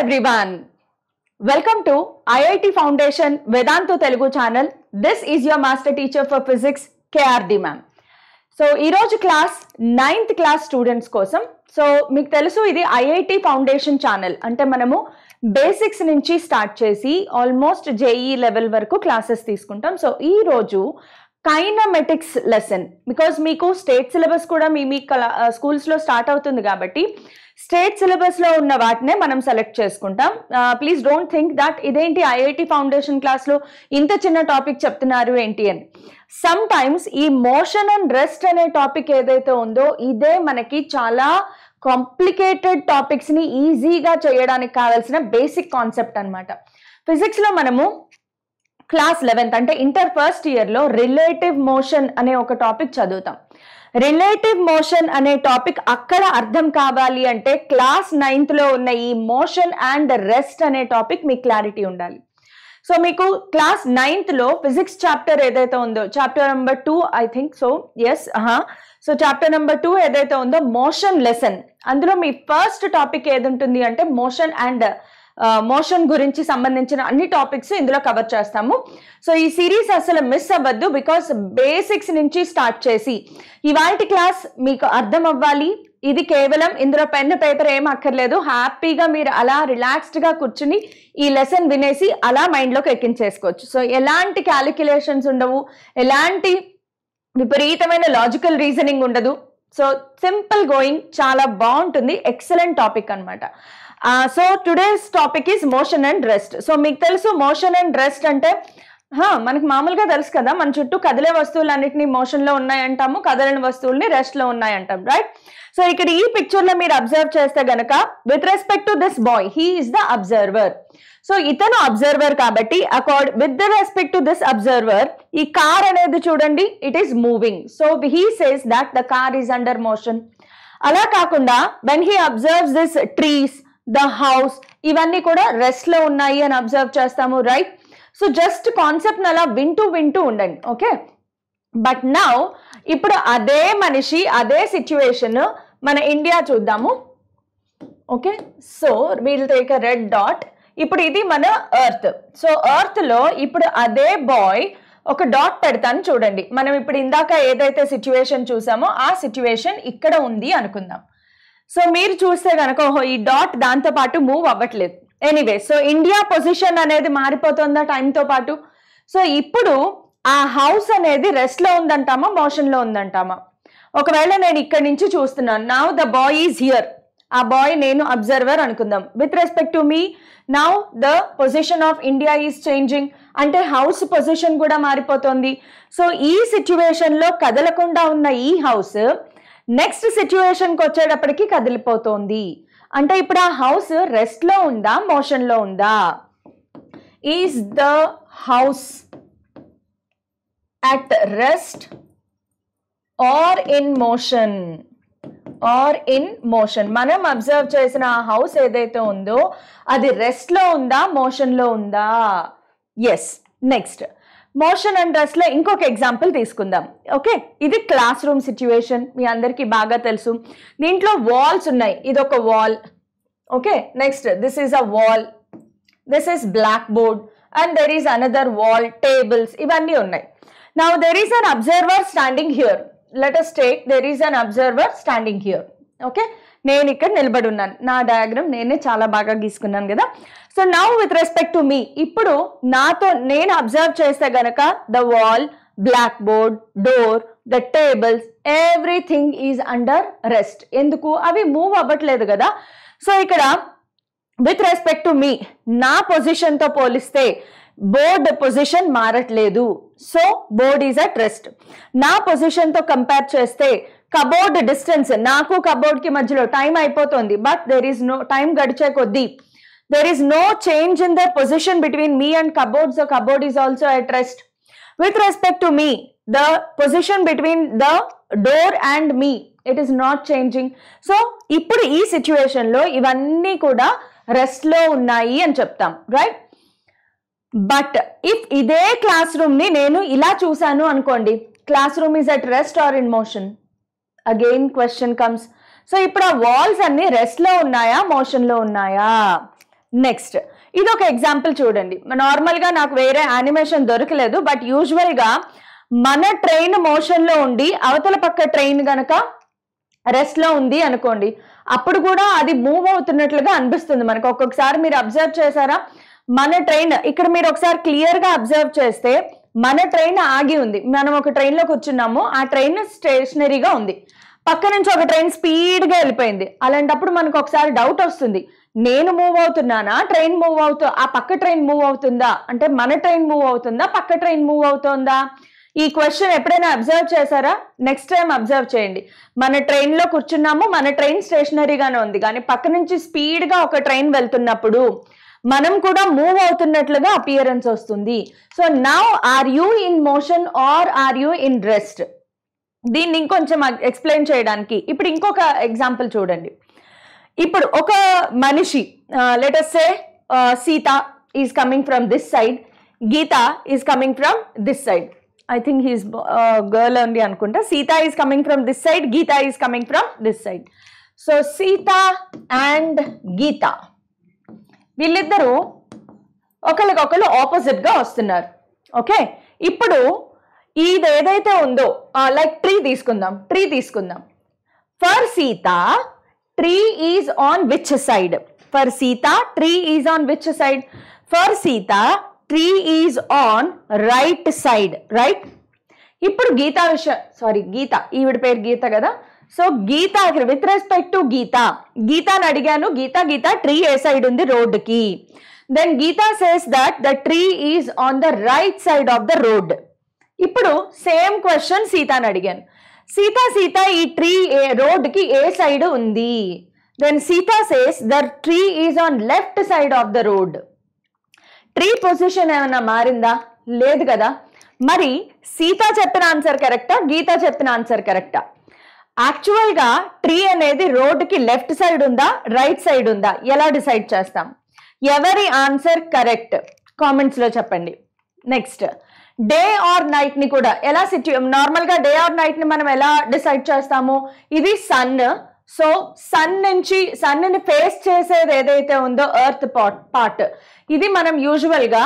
everyone. Welcome to IIT Foundation Vedantu Telugu channel. This is your master teacher for physics, KRD ma'am. So, ee roju class 9th class students kosam. So, meeku telusu idi IIT Foundation channel. Ante manamu basics nunchi start chesi almost JEE level varaku classes తీసుకుంటాం. So, ee roju kinematics lesson because మీకు state syllabus కూడా మీ స్కూల్స్లో start అవుతుంది కాబట్టి state సిలబస్లో ఉన్న వాటినే మనం సెలెక్ట్ చేసుకుంటాం. ప్లీజ్ డోంట్ థింక్ దట్ ఇదేంటి ఐఐటి ఫౌండేషన్ క్లాస్లో ఇంత చిన్న టాపిక్ చెప్తున్నారు ఏంటి అని. సమ్ టైమ్స్ ఈ మోషన్ అండ్ రెస్ట్ అనే టాపిక్ ఏదైతే ఉందో ఇదే మనకి చాలా కాంప్లికేటెడ్ టాపిక్స్ని ఈజీగా చేయడానికి కావాల్సిన బేసిక్ కాన్సెప్ట్ అనమాట. ఫిజిక్స్లో మనము క్లాస్ 11th అంటే ఇంటర్ ఫస్ట్ ఇయర్లో రిలేటివ్ మోషన్ అనే ఒక టాపిక్ చదువుతాం. రిలేటివ్ మోషన్ అనే టాపిక్ అక్కడ అర్థం కావాలి అంటే క్లాస్ 9thలో ఉన్న ఈ మోషన్ అండ్ రెస్ట్ అనే టాపిక్ మీకు క్లారిటీ ఉండాలి. సో మీకు క్లాస్ 9thలో ఫిజిక్స్ చాప్టర్ ఏదైతే ఉందో chapter number 2 I think so yes so chapter number 2 ఏదైతే ఉందో మోషన్ లెసన్, అందులో మీ ఫస్ట్ టాపిక్ ఏది ఉంటుంది అంటే మోషన్ అండ్ మోషన్ గురించి సంబంధించిన అన్ని టాపిక్స్ ఇందులో కవర్ చేస్తాము. సో ఈ సిరీస్ అసలు మిస్ అవ్వద్దు బికాస్ బేసిక్స్ నుంచి స్టార్ట్ చేసి ఇవాల్టి క్లాస్ మీకు అర్థం అవ్వాలి. ఇది కేవలం ఇందులో పెన్ పేపర్ ఏం అక్కర్లేదు, హ్యాపీగా మీరు అలా రిలాక్స్డ్గా కూర్చుని ఈ లెసన్ వినేసి అలా మైండ్లోకి ఎక్కించేసుకోవచ్చు. సో ఎలాంటి క్యాలిక్యులేషన్స్ ఉండవు, ఎలాంటి విపరీతమైన లాజికల్ రీజనింగ్ ఉండదు. సో సింపుల్ గోయింగ్, చాలా బాగుంటుంది, ఎక్సలెంట్ టాపిక్ అనమాట. So today's topic is motion and rest. So మీకు తెలుసు మోషన్ అండ్ రెస్ట్ అంటే మనకి మామూలుగా తెలుసు కదా, మన చుట్టూ కదిలే వస్తువులన్నిటినీ మోషన్లో ఉన్నాయంటాము, కదలని వస్తువుల్ని రెస్ట్లో ఉన్నాయంటాం, రైట్? సో ఇక్కడ ఈ పిక్చర్లో మీరు అబ్జర్వ్ చేస్తే గనక with respect to this boy he is the observer. So ఇతను అబ్జర్వర్ కాబట్టి with the respect to this observer ఈ కార్ అనేది చూడండి it is moving. So he says that the car is under motion. అలా కాకుండా when he absorbs this trees, the house, ఇవన్నీ కూడా rest లో ఉన్నాయి అని అబ్జర్వ్ చేస్తాము, రైట్? సో జస్ట్ కాన్సెప్ట్ అలా వింటూ ఉండండి, ఓకే? బట్ నౌ ఇప్పుడు అదే మనిషి అదే సిచ్యువేషన్ మన ఇండియా చూద్దాము, okay? So we'll take a red dot. ఇప్పుడు ఇది మన ఎర్త్. సో ఎర్త్ లో ఇప్పుడు అదే బాయ్ ఒక డాట్ పెడతాను చూడండి. మనం ఇప్పుడు ఇందాక ఏదైతే సిచ్యువేషన్ చూసామో ఆ సిచ్యువేషన్ ఇక్కడ ఉంది అనుకుందాం. సో మీరు చూస్తే కనుక ఈ డాట్ దాంతో పాటు మూవ్ అవ్వట్లేదు. ఎనీవే, సో ఇండియా పొజిషన్ అనేది మారిపోతుందా టైంతో పాటు? సో ఇప్పుడు ఆ హౌస్ అనేది రెస్ట్ లో ఉందంటామా మోషన్ లో ఉందంటామా? ఒకవేళ నేను ఇక్కడి నుంచి చూస్తున్నాను, now the boy is here, ఆ బాయ్ నేను అబ్జర్వర్ అనుకుందాం. With respect to me now the position of India is changing, అంటే హౌస్ పొజిషన్ కూడా మారిపోతుంది. సో ఈ సిచ్యువేషన్ లో కదలకుండా ఉన్న ఈ హౌస్ నెక్స్ట్ సిచ్యువేషన్కి వచ్చేటప్పటికి కదిలిపోతుంది. అంటే ఇప్పుడు ఆ హౌస్ రెస్ట్ లో ఉందా మోషన్ లో ఉందా? Is the house at rest or in motion? Or in motion. మనం అబ్జర్వ్ చేసిన ఆ హౌస్ ఏదైతే ఉందో అది రెస్ట్ లో ఉందా మోషన్ లో ఉందా? Yes. Next motion and rest లో ఇంకొక ఎగ్జాంపుల్ తీసుకుందాం, ఓకే? ఇది క్లాస్ రూమ్ సిచ్యువేషన్, మీ అందరికీ బాగా తెలుసు. దీంట్లో వాల్స్ ఉన్నాయి, ఇది ఒక wall, okay? Next this is a wall, this is black board and there is another wall, tables, ఇవన్నీ ఉన్నాయి. Now there is an observer standing here. Let us take there is an observer standing here, okay? నేను ఇక్కడ నిలబడి ఉన్నాను, నా diagram నేనే చాలా బాగా గీసుకున్నాను కదా. So now with respect to me ఇప్పుడు నాతో నేను అబ్జర్వ్ చేస్తే గనక the wall, blackboard, door, the tables, everything is under rest. ఎందుకు? అవి మూవ్ అవ్వట్లేదు కదా. సో ఇక్కడ విత్ రెస్పెక్ట్ టు మీ నా పొజిషన్ తో పోలిస్తే బోర్డ్ పొజిషన్ మారట్లేదు. So board is at rest. నా పొజిషన్ తో కంపేర్ చేస్తే కబోర్డ్ డిస్టెన్స్, నాకు కబోర్డ్ కి మధ్యలో టైం అయిపోతుంది, but there is no time గడిచే కొద్దీ there is no change in the position between me and cupboard, so cupboard is also at rest. With respect to me, the position between the door and me, it is not changing. So ఇప్పుడు ఈ situation లో ఇవన్నీ కూడా rest లో ఉన్నాయి అని చెప్తాం, right? But if ఇదే క్లాస్ రూమ్ ని నేను ఇలా చూసాను అనుకోండి, class room is at rest or in motion? Again question comes. So ఇప్పుడు ఆ వాల్స్ అన్ని రెస్ట్ లో ఉన్నాయా మోషన్ లో ఉన్నాయా? నెక్స్ట్ ఇది ఒక ఎగ్జాంపుల్ చూడండి. నార్మల్ గా నాకు వేరే యానిమేషన్ దొరకలేదు, బట్ యూజువల్ గా మన ట్రైన్ మోషన్ లో ఉండి అవతల పక్క ట్రైన్ గనక రెస్ట్ లో ఉంది అనుకోండి, అప్పుడు కూడా అది మూవ్ అవుతున్నట్లుగా అనిపిస్తుంది మనకు. ఒక్కొక్కసారి మీరు అబ్జర్వ్ చేశారా, మన ట్రైన్ ఇక్కడ మీరు ఒకసారి క్లియర్ గా అబ్జర్వ్ చేస్తే మన ట్రైన్ ఆగి ఉంది, మనం ఒక ట్రైన్ లో కూర్చున్నాము, ఆ ట్రైన్ స్టేషనరీగా ఉంది, పక్క నుంచి ఒక ట్రైన్ స్పీడ్ గా వెళ్ళిపోయింది. అలాంటప్పుడు మనకు ఒకసారి డౌట్ వస్తుంది, నేను మూవ్ అవుతున్నానా, ట్రైన్ మూవ్ ఆ పక్క ట్రైన్ మూవ్ అవుతుందా, అంటే మన ట్రైన్ మూవ్ అవుతుందా, పక్క ట్రైన్ మూవ్ అవుతుందా? ఈ క్వశ్చన్ ఎప్పుడైనా అబ్జర్వ్ చేశారా? నెక్స్ట్ టైం అబ్జర్వ్ చేయండి. మన ట్రైన్ లో కూర్చున్నాము, మన ట్రైన్ స్టేషనరీగానే ఉంది, కానీ పక్క నుంచి స్పీడ్ గా ఒక ట్రైన్ వెళ్తున్నప్పుడు మనం కూడా మూవ్ అవుతున్నట్లుగా అపియరెన్స్ వస్తుంది. So now are you in motion or are you in rest? దీన్ని ఇంకొంచెం ఎక్స్ప్లెయిన్ చేయడానికి ఇప్పుడు ఇంకొక ఎగ్జాంపుల్ చూడండి. ఇప్పుడు ఒక మనిషి, let us say Sita is coming from this side, Gita is coming from this side. I think he's girl only అనుకుంటా. Sita is coming from this side, Geeta is coming from this side. So Sita and Geeta వీళ్ళిద్దరూ ఒకరికొకరు opposite గా వస్తున్నారు. Okay, ఇప్పుడు ఇది ఏదైతే ఉందో like tree తీసుకుందాం. For Sita tree is on which side? For Sita tree is on which side? For Sita tree is on right side, right? ఇప్పుడు గీత ఈవిడ పేరు గీత కదా. So Gita with respect to గీతాని అడిగాను, గీత ట్రీ ఏ సైడ్ ఉంది రోడ్డుకి? Then Gita says that the tree is on the right side of the road. ఇప్పుడు సేమ్ క్వశ్చన్ సీతాని అడిగాను, సీత ఈ ట్రీ రోడ్డుకి ఏ సైడ్ ఉంది? Then Sita says the tree is on left side of the road. Tree position ఏమైనా మారిందా? లేదు కదా. మరి సీత చెప్పిన ఆన్సర్ కరెక్టా, గీత చెప్పిన ఆన్సర్ కరెక్టా? యాక్చువల్ గా ట్రీ అనేది రోడ్డుకి లెఫ్ట్ సైడ్ ఉందా, రైట్ సైడ్ ఉందా, ఎలా డిసైడ్ చేస్తాం? ఎవరి ఆన్సర్ కరెక్ట్ కామెంట్స్ లో చెప్పండి. నెక్స్ట్ డే ఆర్ నైట్ ని కూడా ఎలా నార్మల్ గా డే ఆర్ నైట్ ని మనం ఎలా డిసైడ్ చేస్తాము? ఇది సన్, సో సన్ ని ఫేస్ చేసేది ఏదైతే ఉందో ఎర్త్ పార్ట్, ఇది మనం యూజువల్ గా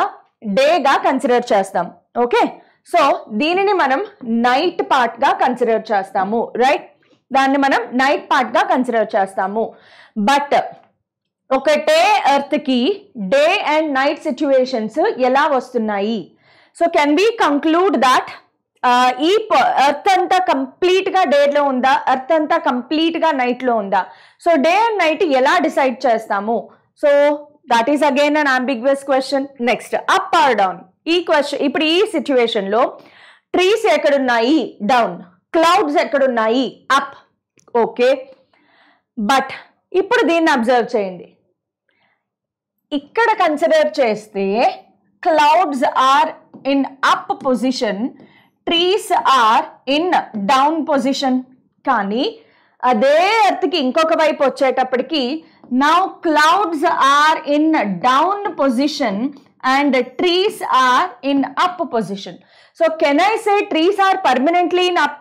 డే గా కన్సిడర్ చేస్తాం. ఓకే, సో దీనిని మనం నైట్ పార్ట్ గా కన్సిడర్ చేస్తాము, రైట్? దాన్ని మనం నైట్ పార్ట్ గా కన్సిడర్ చేస్తాము. బట్ ఒకటే ఎర్త్ కి డే అండ్ నైట్ సిచ్యువేషన్స్ ఎలా వస్తున్నాయి? So can we conclude that ఈ ఎర్త్ అంతా కంప్లీట్ గా డే లో ఉందా, ఎర్త్ అంతా కంప్లీట్ గా నైట్ లో ఉందా? సో డే అండ్ నైట్ ఎలా డిసైడ్ చేస్తాము? So that is again an ambiguous question. Next up or down. ఈ క్వశ్చన్ ఇప్పుడు ఈ సిచ్యువేషన్ లో ట్రీస్ ఎక్కడున్నాయి? డౌన్. క్లౌడ్స్ ఎక్కడున్నాయి? అప్. ఓకే, బట్ ఇప్పుడు దీన్ని అబ్జర్వ్ చేయండి. ఇక్కడ కన్సిడర్ చేస్తే clouds are in up position, trees are in down position. కానీ అదే ఎర్త్కి ఇంకొక వైపు వచ్చేటప్పటికి now clouds are in down position and trees are in up position. So can I say trees are permanently in up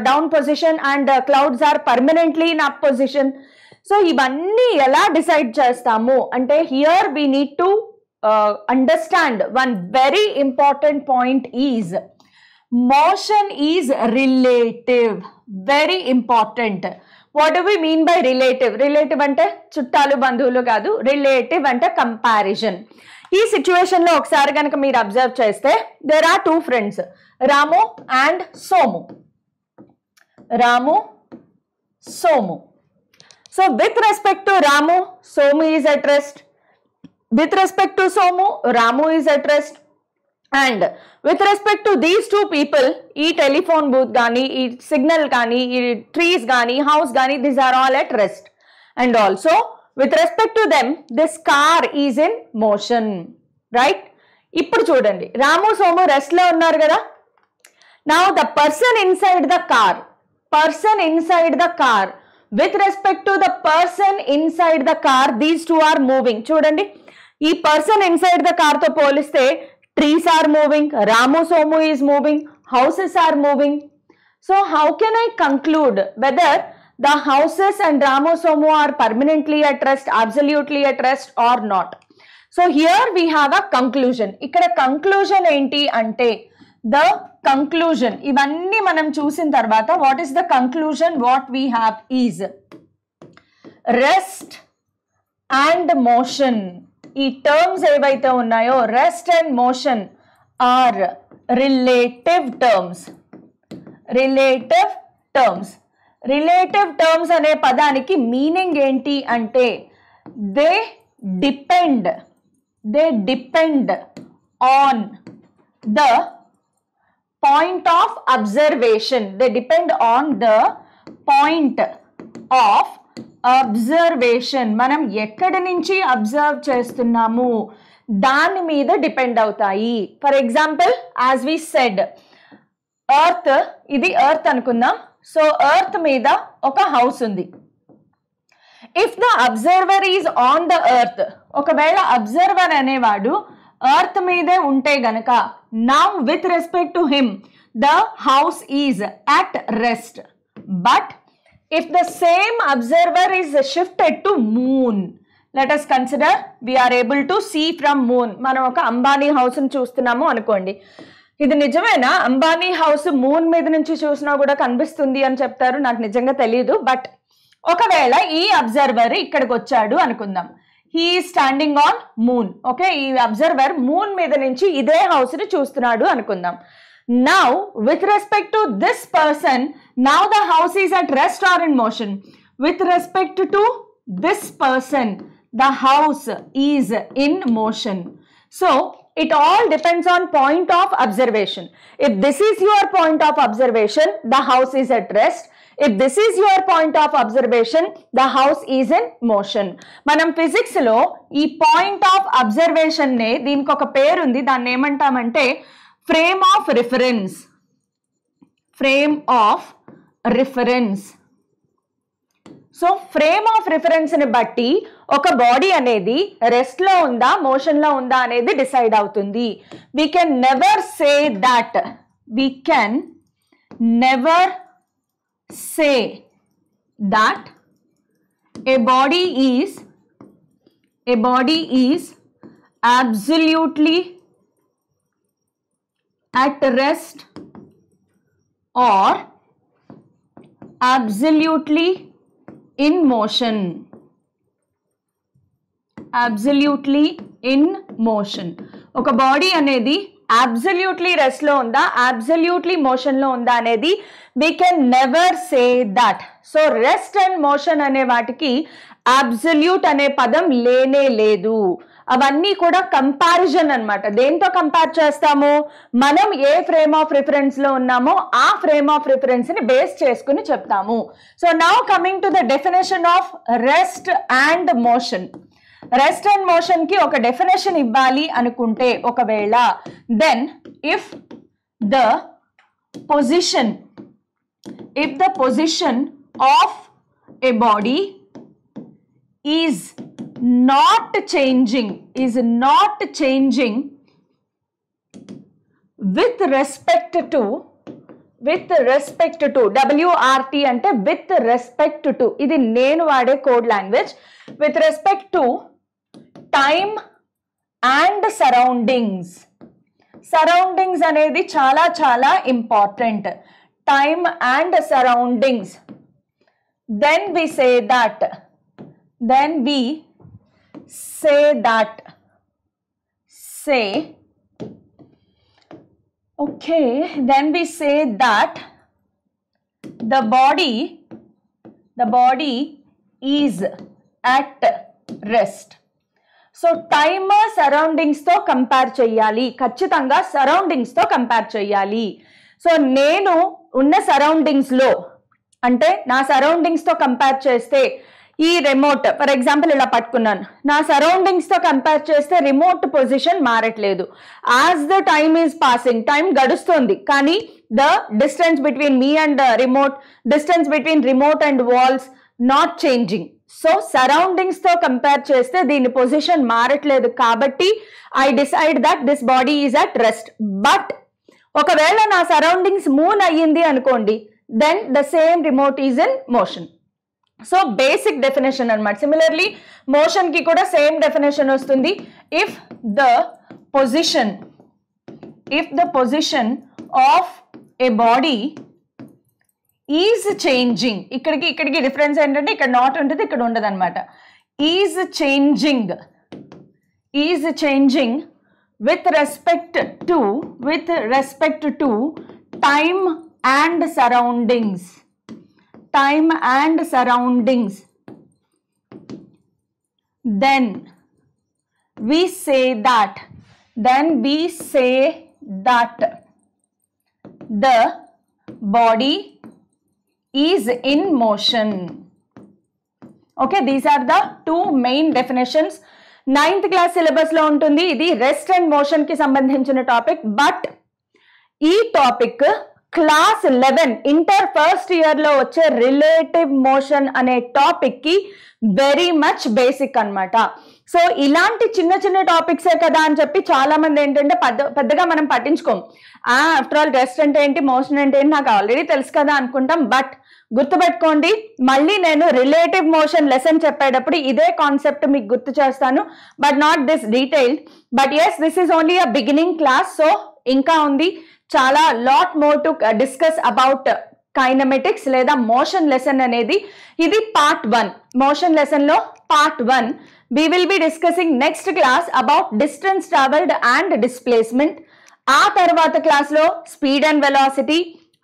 down position and clouds are permanently in up position? So ivanni ela decide chestamu ante here we need to understand one very important point is motion is relative, very important. What do we mean by relative? Relative ante chuttalu bandhuvulu kaadu, relative ante comparison. ఈ situation లో ఒకసారి కనుక మీరు observe చేస్తే there are two friends, Ramu and Somu. So with respect to Ramu, Somu is at rest. With respect to Somu, Ramu is at rest. And with respect to these two people, ఈ telephone booth కానీ, ఈ signal కానీ, ఈ ట్రీస్ కానీ, హౌస్ కానీ, these are all at rest. And also with respect to them this car is in motion, right? ఇప్పుడు చూడండి, రాము Somu rest లో ఉన్నారు కదా. now the person inside the car with respect to the person inside the car, these two are moving. చూడండి, ఈ person inside the car తో పోలిస్తే trees are moving, Ramu Somu is moving, houses are moving. So how can I conclude whether the houses and Ramosomo are permanently at rest, absolutely at rest or not. So here we have a conclusion. Ikkada conclusion enti ante the conclusion ivanni manam chusin tarvata what is the conclusion? What we have is rest and motion. ఈ terms ఏవైతే ఉన్నాయో rest and motion are relative terms. Relative terms. Relative terms అనే పదానికి meaning ఏంటి అంటే they depend on the point of observation. They depend on the point of observation. మనం ఎక్కడి నుంచి అబ్జర్వ్ చేస్తున్నాము దాని మీద డిపెండ్ అవుతాయి. For example as we said earth, ఇది ఎర్త్ అనుకుందాం. సో ఎర్త్ మీద ఒక హౌస్ ఉంది. If the observer is on the earth, ఒకవేళ అబ్జర్వర్ అనేవాడు ఎర్త్ మీదే ఉంటే గనక now with respect to him the house is at rest. But if the same observer is shifted to moon, let us consider we are able to see from moon. మనం ఒక Ambani house ని చూస్తున్నాము అనుకోండి. ఇది నిజమేనా? అంబానీ హౌస్ మూన్ మీద నుంచి చూసినా కూడా కనిపిస్తుంది అని చెప్తారు. నాకు నిజంగా తెలియదు. బట్ ఒకవేళ ఈ అబ్జర్వర్ ఇక్కడికి వచ్చాడు అనుకుందాం. He standing on moon. Okay, ఈ అబ్జర్వర్ మూన్ మీద నుంచి ఇదే హౌస్ ని చూస్తున్నాడు అనుకుందాం. Now with respect to this person, now the house is at rest or in motion? With respect to this person, the house is in motion. So it all depends on point of observation. If this is your point of observation, the house is at rest. If this is your point of observation, the house is in motion. మనం physics లో ఈ point of observation నే దీనికి ఒక పేరు ఉంది. దాన్ని ఏమంటామంటే frame of reference. Frame of reference. So frame of reference ని బట్టి ఒక బాడీ అనేది రెస్ట్ లో ఉందా మోషన్ లో ఉందా అనేది డిసైడ్ అవుతుంది. We can never say that a body is absolutely at rest or absolutely in motion. Absolutely in motion. ఒక బాడీ అనేది absolutely రెస్ట్ లో ఉందా absolutely మోషన్ లో ఉందా అనేది we can never say that. So rest and motion అనే వాటికి absolute అనే పదం లేనే లేదు. అవన్నీ కూడా కంపారిజన్ అన్నమాట. దేంతో కంపేర్ చేస్తాము? మనం ఏ ఫ్రేమ్ ఆఫ్ రిఫరెన్స్ లో ఉన్నామో ఆ ఫ్రేమ్ ఆఫ్ రిఫరెన్స్ ని బేస్ చేసుకుని చెప్తాము. So now coming to the definition of rest and motion. Rest and motion కి ఒక డెఫినేషన్ ఇవ్వాలి అనుకుంటే ఒకవేళ then if the position of a body is not changing with respect to WRT అంటే with respect to, ఇది నేను వాడే code language. with respect to time and surroundings అనేది చాలా చాలా important. time and surroundings. then we say that the body is at rest. So time surroundings తో compare చేయాలి. ఖచ్చితంగా సరౌండింగ్స్ తో కంపేర్ చేయాలి. సో నేను ఉన్న సరౌండింగ్స్ లో అంటే నా సరౌండింగ్స్ తో కంపేర్ చేస్తే ఈ రిమోట్ ఫర్ ఎగ్జాంపుల్ ఇలా పట్టుకున్నాను. నా సరౌండింగ్స్ తో కంపేర్ చేస్తే రిమోట్ పొజిషన్ మారట్లేదు. As the time is passing, time గడుస్తుంది కానీ the distance between me and remote, distance between remote and walls not changing. So surroundings తో కంపేర్ చేస్తే దీని పొజిషన్ మారట్లేదు కాబట్టి I decide that this body is at rest. But ఒకవేళ నా surroundings move అయ్యింది అనుకోండి, then the same remote is in motion. So basic definition అన్నమాట. సిమిలర్లీ మోషన్ కి కూడా సేమ్ డెఫినేషన్ వస్తుంది. If the position of a body is changing, ఇక్కడికి difference ఏంటంటే ఇక్కడ నాట్ ఉంటుంది, ఇక్కడ ఉండదు అనమాట. Is changing with respect to time and surroundings, then we say that the body is in motion. Okay, these are the two main definitions. 9th class syllabus లో ఉంటుంది. ఇది రెస్ట్ అండ్ మోషన్ కి సంబంధించిన topic. But ఈ topic class 11 inter first year లో వచ్చే relative motion అనే topic కి వెరీ మచ్ బేసిక్ అన్నమాట. సో ఇలాంటి చిన్న చిన్న టాపిక్సే కదా అని చెప్పి చాలా మంది ఏంటంటే పెద్దగా మనం పట్టించుకోం. ఆఫ్టర్ ఆల్ రెస్ట్ అంటే ఏంటి, మోషన్ అంటే ఏంటి నాకు ఆల్రెడీ తెలుసు కదా అనుకుంటాం. బట్ గుర్తుపెట్టుకోండి, మళ్ళీ నేను రిలేటివ్ మోషన్ లెసన్ చెప్పేటప్పుడు ఇదే కాన్సెప్ట్ మీకు గుర్తు చేస్తాను. But not this detailed. But yes, this is only a beginning class. So ఇంకా ఉంది చాలా lot more to discuss about kinematics లేదా మోషన్ లెసన్ అనేది. ఇది పార్ట్ 1. మోషన్ లెసన్ లో part 1. we will be discussing next class about distance traveled and displacement. ఆ తర్వాత class లో స్పీడ్ అండ్ వెలాసిటీ,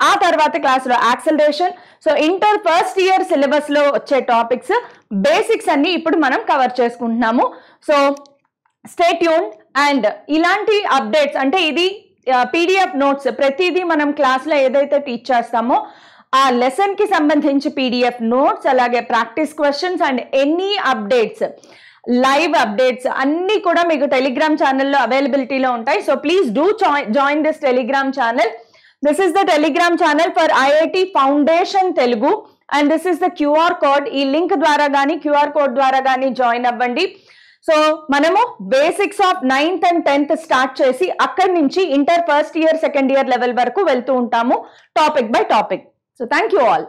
ఆ తర్వాత క్లాస్ లో acceleration. So inter first year syllabus లో వచ్చే టాపిక్స్ బేసిక్స్ అన్ని ఇప్పుడు మనం కవర్ చేసుకుంటున్నాము. So stay tuned. అండ్ ఇలాంటి అప్డేట్స్ అంటే ఇది పీడిఎఫ్ నోట్స్, ప్రతిదీ మనం క్లాస్ లో ఏదైతే టీచ్ చేస్తామో ఆ లెసన్ కి సంబంధించి పీడిఎఫ్ నోట్స్, అలాగే practice questions and any updates, live updates అన్ని కూడా మీకు టెలిగ్రామ్ ఛానల్లో అవైలబిలిటీలో ఉంటాయి. So please do join this Telegram channel. This is the Telegram channel for IIT foundation Telugu and this is the QR code. ఈ link ద్వారా కానీ క్యూఆర్ కోడ్ ద్వారా కానీ జాయిన్ అవ్వండి. సో మనము basics of 9th and 10th start చేసి అక్కడి నుంచి inter first year second year level వరకు వెళ్తూ ఉంటాము topic by topic. So thank you all.